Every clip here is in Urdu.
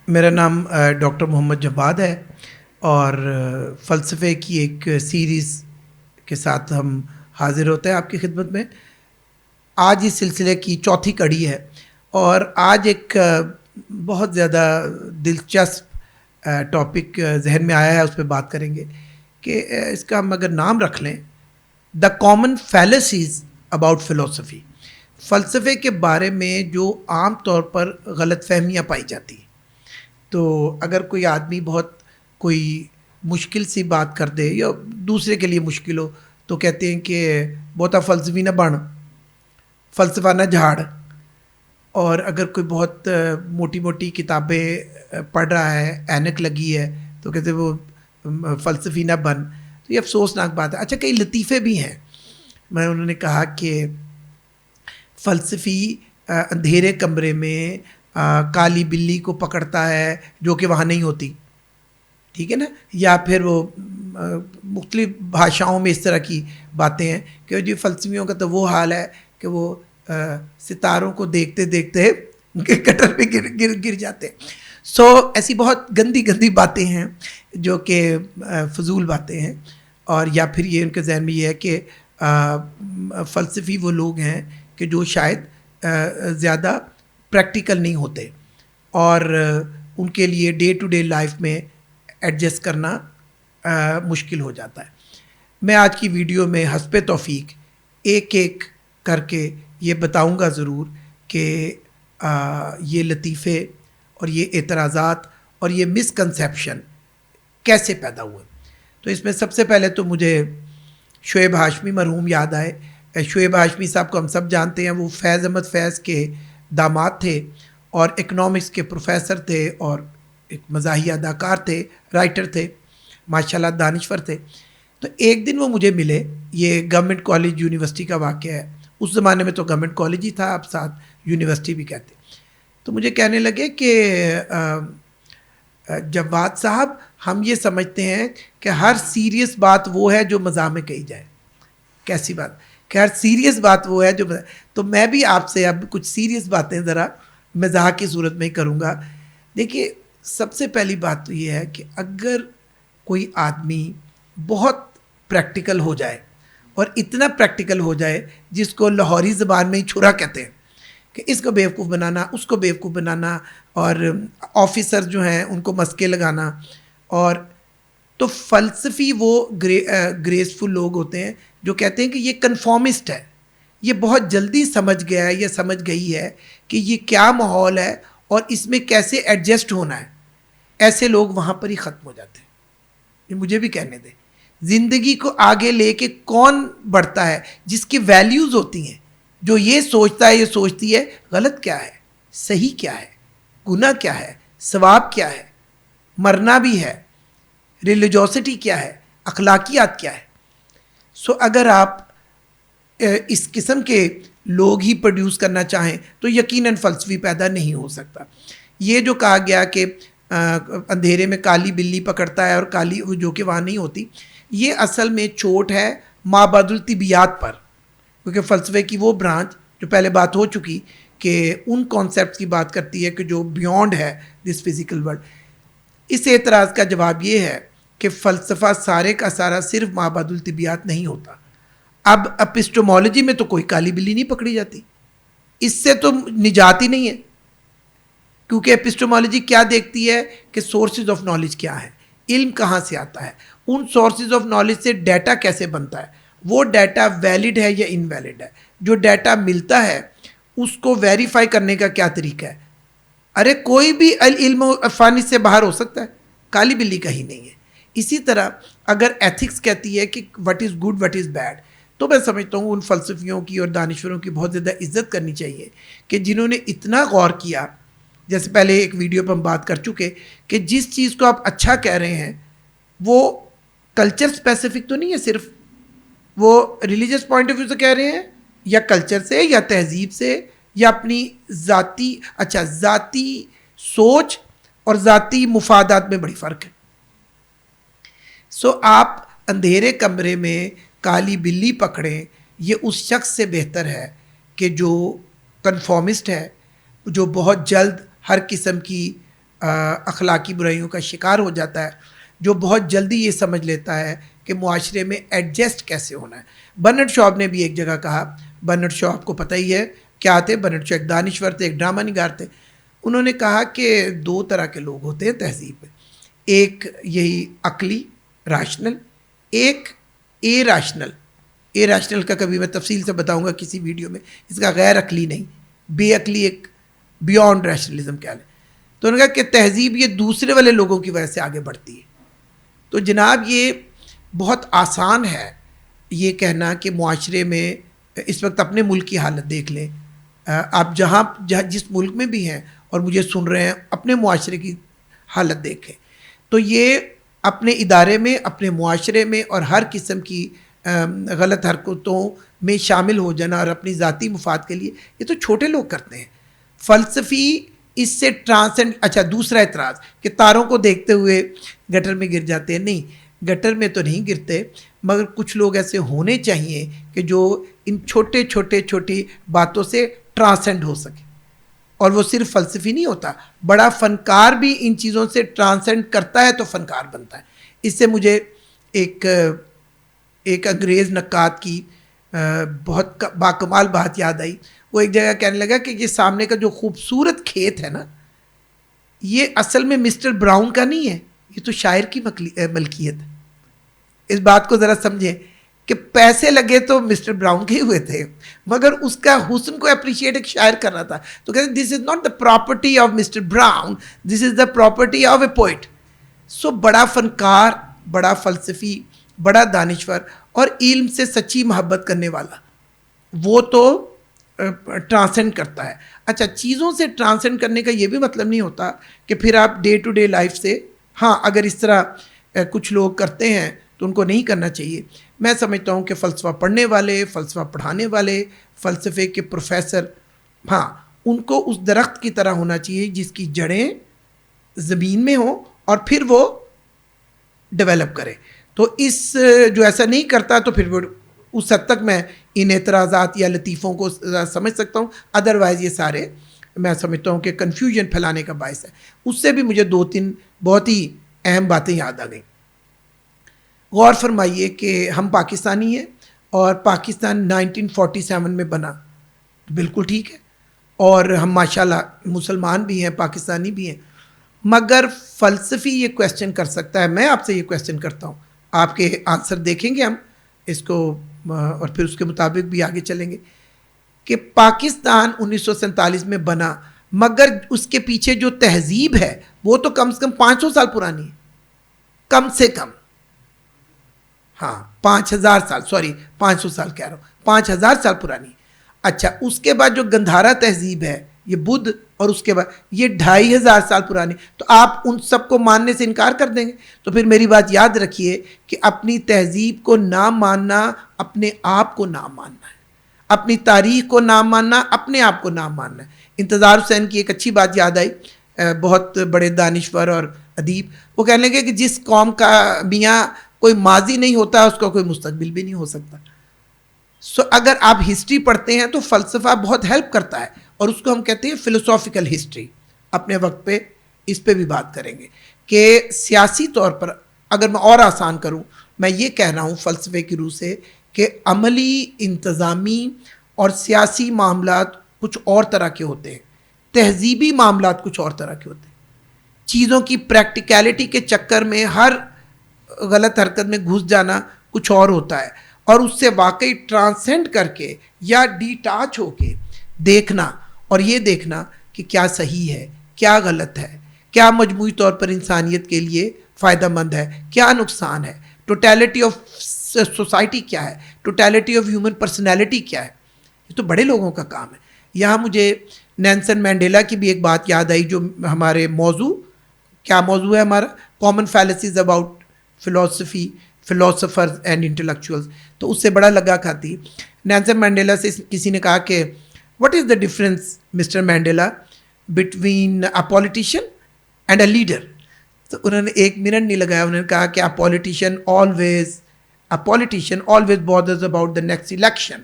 میرا نام ڈاکٹر محمد جواد ہے اور فلسفے کی ایک سیریز کے ساتھ ہم حاضر ہوتے ہیں آپ کی خدمت میں. آج اس سلسلے کی چوتھی کڑی ہے اور آج ایک بہت زیادہ دلچسپ ٹاپک ذہن میں آیا ہے، اس پہ بات کریں گے کہ اس کا ہم اگر نام رکھ لیں دا کامن فیلسیز اباؤٹ فلسفی. فلسفے کے بارے میں جو عام طور پر غلط فہمیاں پائی جاتی ہیں. تو اگر کوئی آدمی بہت کوئی مشکل سی بات کر دے یا دوسرے کے لیے مشکل ہو تو کہتے ہیں کہ بہتا فلسفی نہ بن، فلسفہ نہ جھاڑ. اور اگر کوئی بہت موٹی موٹی کتابیں پڑھ رہا ہے، اینک لگی ہے، تو کہتے ہیں وہ فلسفی نہ بن. تو یہ افسوسناک بات ہے. اچھا، کئی لطیفے بھی ہیں. انہوں نے کہا کہ فلسفی اندھیرے کمرے میں کالی بلی کو پکڑتا ہے جو کہ وہاں نہیں ہوتی، ٹھیک ہے نا. یا پھر وہ مختلف بھاشاؤں میں اس طرح کی باتیں ہیں کہ جی فلسفیوں کا تو وہ حال ہے کہ وہ ستاروں کو دیکھتے دیکھتے کٹر پہ گر جاتے. ایسی بہت گندی گندی باتیں ہیں جو کہ فضول باتیں ہیں. اور یا پھر یہ ان کے ذہن میں یہ ہے کہ فلسفی وہ لوگ ہیں کہ جو شاید زیادہ پریکٹیکل نہیں ہوتے اور ان کے لیے ڈے ٹو ڈے لائف میں ایڈجسٹ کرنا مشکل ہو جاتا ہے. میں آج کی ویڈیو میں حسب توفیق ایک ایک کر کے یہ بتاؤں گا ضرور کہ یہ لطیفے اور یہ اعتراضات اور یہ مسکنسیپشن کیسے پیدا ہوئے. تو اس میں سب سے پہلے تو مجھے شعیب ہاشمی مرحوم یاد آئے. شعیب ہاشمی صاحب کو ہم سب جانتے ہیں، وہ فیض احمد فیض کے داماد تھے اور اکنامکس کے پروفیسر تھے اور ایک مزاحیہ اداکار تھے، رائٹر تھے، ماشاءاللہ دانشور تھے. تو ایک دن وہ مجھے ملے. یہ گورنمنٹ کالج یونیورسٹی کا واقعہ ہے. اس زمانے میں تو گورنمنٹ کالج ہی تھا، اب ساتھ یونیورسٹی بھی کہتے. تو مجھے کہنے لگے کہ جواد صاحب، ہم یہ سمجھتے ہیں کہ ہر سیریس بات وہ ہے جو مزاح میں کہی جائے. کیسی بات کہ ہر سیریس بات وہ ہے جو تو میں بھی آپ سے اب کچھ سیریس باتیں ذرا مزاح کی صورت میں ہی کروں گا. دیکھیے، سب سے پہلی بات تو یہ ہے کہ اگر کوئی آدمی بہت پریکٹیکل ہو جائے اور اتنا پریکٹیکل ہو جائے جس کو لاہوری زبان میں ہی چھرا کہتے ہیں کہ اس کو بیوقوف بنانا، اس کو بیوقوف بنانا، اور آفیسر جو ہیں ان کو مسکے لگانا. اور تو فلسفی وہ گریسفل لوگ ہوتے ہیں جو کہتے ہیں کہ یہ کنفارمسٹ ہے، یہ بہت جلدی سمجھ گیا ہے، یہ سمجھ گئی ہے کہ یہ کیا ماحول ہے اور اس میں کیسے ایڈجسٹ ہونا ہے. ایسے لوگ وہاں پر ہی ختم ہو جاتے ہیں. یہ مجھے بھی کہنے دیں، زندگی کو آگے لے کے کون بڑھتا ہے؟ جس کی ویلیوز ہوتی ہیں، جو یہ سوچتا ہے، یہ سوچتی ہے غلط کیا ہے، صحیح کیا ہے، گناہ کیا ہے، ثواب کیا ہے، مرنا بھی ہے، ریلیجوسٹی کیا ہے، اخلاقیات کیا ہے. اگر آپ اس قسم کے لوگ ہی پروڈیوس کرنا چاہیں تو یقیناً فلسفی پیدا نہیں ہو سکتا. یہ جو کہا گیا کہ اندھیرے میں کالی بلی پکڑتا ہے اور کالی جو کہ وہاں نہیں ہوتی، یہ اصل میں چوٹ ہے مابعد الطبیعیات پر، کیونکہ فلسفے کی وہ برانچ جو پہلے بات ہو چکی کہ ان کانسیپٹس کی بات کرتی ہے کہ جو بیونڈ ہے دس فزیکل ورلڈ. اس اعتراض کا جواب یہ ہے کہ فلسفہ سارے کا سارا صرف مابعد الطبیعیات نہیں ہوتا. اب اپسٹومالوجی میں تو کوئی کالی بلی نہیں پکڑی جاتی، اس سے تو نجات ہی نہیں ہے. کیونکہ اپسٹومالوجی کیا دیکھتی ہے کہ سورسز آف نالج کیا ہے، علم کہاں سے آتا ہے، ان سورسز آف نالج سے ڈیٹا کیسے بنتا ہے، وہ ڈیٹا ویلڈ ہے یا انویلڈ ہے، جو ڈیٹا ملتا ہے اس کو ویریفائی کرنے کا کیا طریقہ ہے. ارے کوئی بھی علم و فن سے باہر ہو سکتا ہے، کالی بلی کا ہی نہیں ہے. اسی طرح اگر ایتھکس کہتی ہے کہ what is good what is bad, تو میں سمجھتا ہوں ان فلسفیوں کی اور دانشوروں کی بہت زیادہ عزت کرنی چاہیے کہ جنہوں نے اتنا غور کیا. جیسے پہلے ایک ویڈیو پہ ہم بات کر چکے کہ جس چیز کو آپ اچھا کہہ رہے ہیں وہ کلچر اسپیسیفک تو نہیں ہے، صرف وہ ریلیجس پوائنٹ آف ویو سے کہہ رہے ہیں یا کلچر سے یا تہذیب سے یا اپنی ذاتی سوچ اور ذاتی مفادات میں بڑی فرق ہے. آپ اندھیرے کمرے میں کالی بلی پکڑیں، یہ اس شخص سے بہتر ہے کہ جو کنفارمسٹ ہے، جو بہت جلد ہر قسم کی اخلاقی برائیوں کا شکار ہو جاتا ہے، جو بہت جلدی یہ سمجھ لیتا ہے کہ معاشرے میں ایڈجسٹ کیسے ہونا ہے۔ برنارڈ شاء نے بھی ایک جگہ کہا، برنارڈ شاء آپ کو پتہ ہی ہے کیا تھے، برنارڈ شاء ایک دانشور تھے، ایک ڈرامہ نگار تھے۔ انہوں نے کہا کہ 2 طرح کے لوگ ہوتے ہیں تہذیب میں، ایک یہی عقلی راشنل، ایک اے راشنل۔ اے راشنل کا کبھی میں تفصیل سے بتاؤں گا کسی ویڈیو میں، اس کا غیر عقلی نہیں، بے عقلی ایک بیونڈ ریشنلزم کہہ لیں۔ تو انہوں نے کہا کہ تہذیب یہ دوسرے والے لوگوں کی وجہ سے آگے بڑھتی ہے۔ تو جناب یہ بہت آسان ہے یہ کہنا کہ معاشرے میں اس وقت اپنے ملک کی حالت دیکھ لیں، آپ جہاں جس ملک میں بھی ہیں اور مجھے سن رہے ہیں، اپنے معاشرے کی حالت دیکھیں تو یہ اپنے ادارے میں، اپنے معاشرے میں اور ہر قسم کی غلط حرکتوں میں شامل ہو جانا اور اپنی ذاتی مفاد کے لیے، یہ تو چھوٹے لوگ کرتے ہیں۔ فلسفی اس سے ٹرانسینڈ۔ اچھا دوسرا اعتراض کہ تاروں کو دیکھتے ہوئے گٹر میں گر جاتے ہیں، نہیں گٹر میں تو نہیں گرتے، مگر کچھ لوگ ایسے ہونے چاہیے کہ جو ان چھوٹی باتوں سے ٹرانسینڈ ہو سکے، اور وہ صرف فلسفی نہیں ہوتا، بڑا فنکار بھی ان چیزوں سے ٹرانسینڈ کرتا ہے تو فنکار بنتا ہے۔ اس سے مجھے ایک انگریز نقاد کی بہت باکمال بات یاد آئی۔ وہ ایک جگہ کہنے لگا کہ یہ سامنے کا جو خوبصورت کھیت ہے نا، یہ اصل میں مسٹر براؤن کا نہیں ہے، یہ تو شاعر کی ملکیت ہے۔ اس بات کو ذرا سمجھیں کہ پیسے لگے تو مسٹر براؤن کے ہوئے تھے، مگر اس کا حسن کو اپریشیٹ ایک شاعر کر رہا تھا۔ تو کہتے ہیں this is not the property of Mister Brown, this is the property of a poet. سو بڑا فنکار، بڑا فلسفی، بڑا دانشور اور علم سے سچی محبت کرنے والا، وہ تو ٹرانسینڈ کرتا ہے۔ اچھا چیزوں سے ٹرانسینڈ کرنے کا یہ بھی مطلب نہیں ہوتا کہ پھر آپ ڈے ٹو ڈے لائف سے، ہاں اگر اس طرح کچھ لوگ کرتے ہیں تو ان کو نہیں کرنا چاہیے۔ میں سمجھتا ہوں کہ فلسفہ پڑھنے والے، فلسفہ پڑھانے والے، فلسفے کے پروفیسر، ہاں ان کو اس درخت کی طرح ہونا چاہیے جس کی جڑیں زمین میں ہوں اور پھر وہ ڈیولپ کرے۔ تو اس جو ایسا نہیں کرتا تو پھر وہ اس حد تک میں ان اعتراضات یا لطیفوں کو سمجھ سکتا ہوں، ادروائز یہ سارے میں سمجھتا ہوں کہ کنفیوژن پھیلانے کا باعث ہے۔ اس سے بھی مجھے 2-3 بہت ہی اہم باتیں یاد آ گئیں۔ غور فرمائیے کہ ہم پاکستانی ہیں اور پاکستان 1947 میں بنا، بالکل ٹھیک ہے، اور ہم ماشاءاللہ مسلمان بھی ہیں، پاکستانی بھی ہیں، مگر فلسفی یہ کویسچن کر سکتا ہے، میں آپ سے یہ کویسچن کرتا ہوں، آپ کے آنسر دیکھیں گے ہم اس کو اور پھر اس کے مطابق بھی آگے چلیں گے، کہ پاکستان 1947 میں بنا، مگر اس کے پیچھے جو تہذیب ہے وہ تو کم سے کم 500 سال پرانی ہے، کم سے کم، ہاں 5000 سال، سوری 500 سال کہہ رہا ہوں، 5000 سال پرانی۔ اچھا اس کے بعد جو گندھارا تہذیب ہے، یہ بدھ، اور اس کے بعد یہ 2500 سال پرانی، تو آپ ان سب کو ماننے سے انکار کر دیں گے؟ تو پھر میری بات یاد رکھیے کہ اپنی تہذیب کو نہ ماننا اپنے آپ کو نہ ماننا ہے، اپنی تاریخ کو نہ ماننا اپنے آپ کو نہ ماننا ہے۔ انتظار حسین کی ایک اچھی بات یاد آئی، بہت بڑے دانشور اور ادیب، وہ کہنے لگے کہ جس قوم کا میاں کوئی ماضی نہیں ہوتا اس کا کوئی مستقبل بھی نہیں ہو سکتا۔ سو اگر آپ ہسٹری پڑھتے ہیں تو فلسفہ بہت ہیلپ کرتا ہے، اور اس کو ہم کہتے ہیں فلسافیکل ہسٹری۔ اپنے وقت پہ اس پہ بھی بات کریں گے کہ سیاسی طور پر اگر میں اور آسان کروں، میں یہ کہہ رہا ہوں فلسفے کی روح سے کہ عملی، انتظامی اور سیاسی معاملات کچھ اور طرح کے ہوتے ہیں، تہذیبی معاملات کچھ اور طرح کے ہوتے ہیں۔ چیزوں کی پریکٹیکلٹی کے چکر میں ہر غلط حرکت میں گھس جانا کچھ اور ہوتا ہے، اور اس سے واقعی ٹرانسینڈ کر کے یا ڈیٹاچ ہو کے دیکھنا، اور یہ دیکھنا کہ کیا صحیح ہے، کیا غلط ہے، کیا مجموعی طور پر انسانیت کے لیے فائدہ مند ہے، کیا نقصان ہے، ٹوٹیلٹی آف سوسائٹی کیا ہے، ٹوٹیلٹی آف ہیومن پرسنالٹی کیا ہے۔ یہ تو بڑے لوگوں کا کام ہے۔ یہاں مجھے نیلسن مینڈیلا کی بھی ایک بات یاد آئی، جو ہمارے موضوع، کیا موضوع ہے ہمارا؟ Common fallacies about philosophy, philosophers and intellectuals, تو اس سے بڑا لگا کھاتی۔ نیلسن مینڈیلا سے کسی نے کہا کہ what is the difference mister Mandela between a politician and a leader? تو انہوں نے 1 منٹ نہیں لگایا، انہوں نے کہا کہ اے politician always bothers about the next election,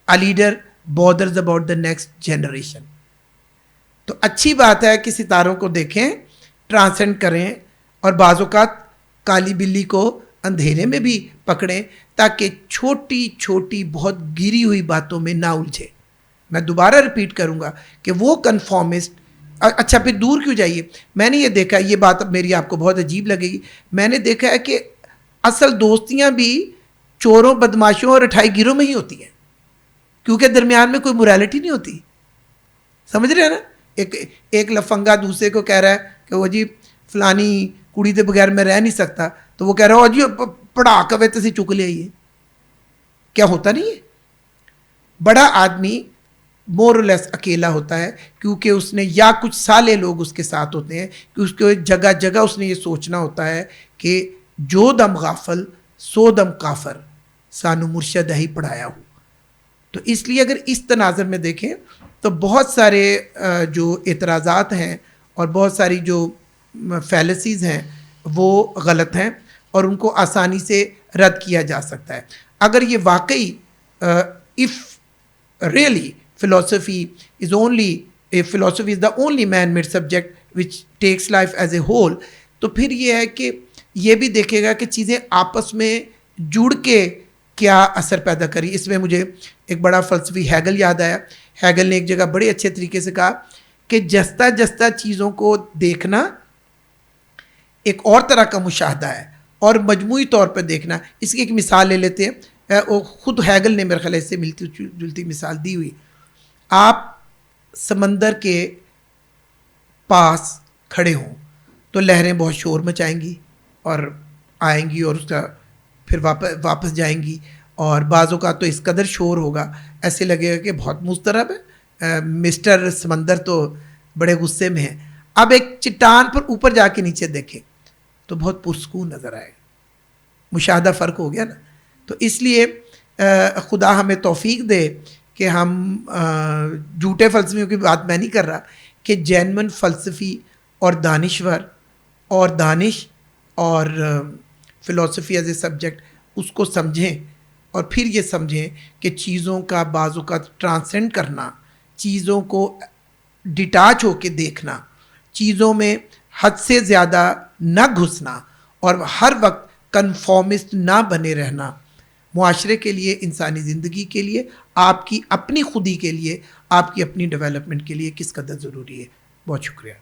a leader bothers about the next generation. تو اچھی بات ہے کہ ستاروں کو دیکھیں، ٹرانسینڈ کریں اور بعض اوقات کالی بلی کو اندھیرے میں بھی پکڑیں تاکہ چھوٹی چھوٹی بہت گری ہوئی باتوں میں نہ الجھے. میں دوبارہ ریپیٹ کروں گا کہ وہ کنفارمسٹ. اچھا پھر دور کیوں جائیے. میں نے یہ دیکھا, یہ بات میری آپ کو بہت عجیب لگے گی, میں نے دیکھا ہے کہ اصل دوستیاں بھی چوروں, بدماشوں اور اٹھائی گیروں میں ہی ہوتی ہیں, کیونکہ درمیان میں کوئی موریلٹی نہیں ہوتی. سمجھ رہے ہیں نا. ایک لفنگا دوسرے کو کہہ رہا ہے کہ وہ جی فلانی کڑی دے بغیر میں رہ نہیں سکتا, تو وہ کہہ رہا ہے جی پڑھا کوے تسی چک لے آئیے. کیا ہوتا نہیں ہے. بڑا آدمی مور اور لیس اکیلا ہوتا ہے, کیونکہ اس نے یا کچھ سالے لوگ اس کے ساتھ ہوتے ہیں, کہ اس کو جگہ جگہ اس نے یہ سوچنا ہوتا ہے کہ جو دم غافل سو دم کافر, سانو مرشد ہی پڑھایا ہو. تو اس لیے اگر اس تناظر میں دیکھیں تو بہت سارے جو اعتراضات ہیں اور بہت ساری جو فیلسیز ہیں وہ غلط ہیں, اور ان کو آسانی سے رد کیا جا سکتا ہے. اگر یہ واقعی if really philosophy is the only man-made subject which takes life as a whole, تو پھر یہ ہے کہ یہ بھی دیکھے گا کہ چیزیں آپس میں جڑ کے کیا اثر پیدا کری. اس میں مجھے ایک بڑا فلسفی ہیگل یاد آیا. ہیگل نے ایک جگہ بڑے اچھے طریقے سے کہا کہ جستا جستا چیزوں کو دیکھنا ایک اور طرح کا مشاہدہ ہے, اور مجموعی طور پر دیکھنا. اس کی ایک مثال لے لیتے ہیں, خود ہیگل نے میرے خیال سے ملتی جلتی مثال دی ہوئی. آپ سمندر کے پاس کھڑے ہوں تو لہریں بہت شور مچائیں گی اور آئیں گی اور اس کا پھر واپس جائیں گی, اور بعض اوقات تو اس قدر شور ہوگا ایسے لگے گا کہ بہت مضطرب ہے, مسٹر سمندر تو بڑے غصے میں ہیں. اب ایک چٹان پر اوپر جا کے نیچے دیکھیں تو بہت پرسکون نظر آئے گا. مشاہدہ فرق ہو گیا نا. تو اس لیے خدا ہمیں توفیق دے کہ ہم جھوٹے فلسفیوں کی بات میں نہیں کر رہا, کہ جینون فلسفی اور دانشور اور دانش اور فلسفی ایز اے سبجیکٹ اس کو سمجھیں, اور پھر یہ سمجھیں کہ چیزوں کا بعض اوقات ٹرانسینڈ کرنا, چیزوں کو ڈیٹاچ ہو کے دیکھنا, چیزوں میں حد سے زیادہ نہ گھسنا, اور ہر وقت کنفارمسٹ نہ بنے رہنا معاشرے کے لیے, انسانی زندگی کے لیے, آپ کی اپنی خودی کے لیے, آپ کی اپنی ڈیولپمنٹ کے لیے کس قدر ضروری ہے. بہت شکریہ.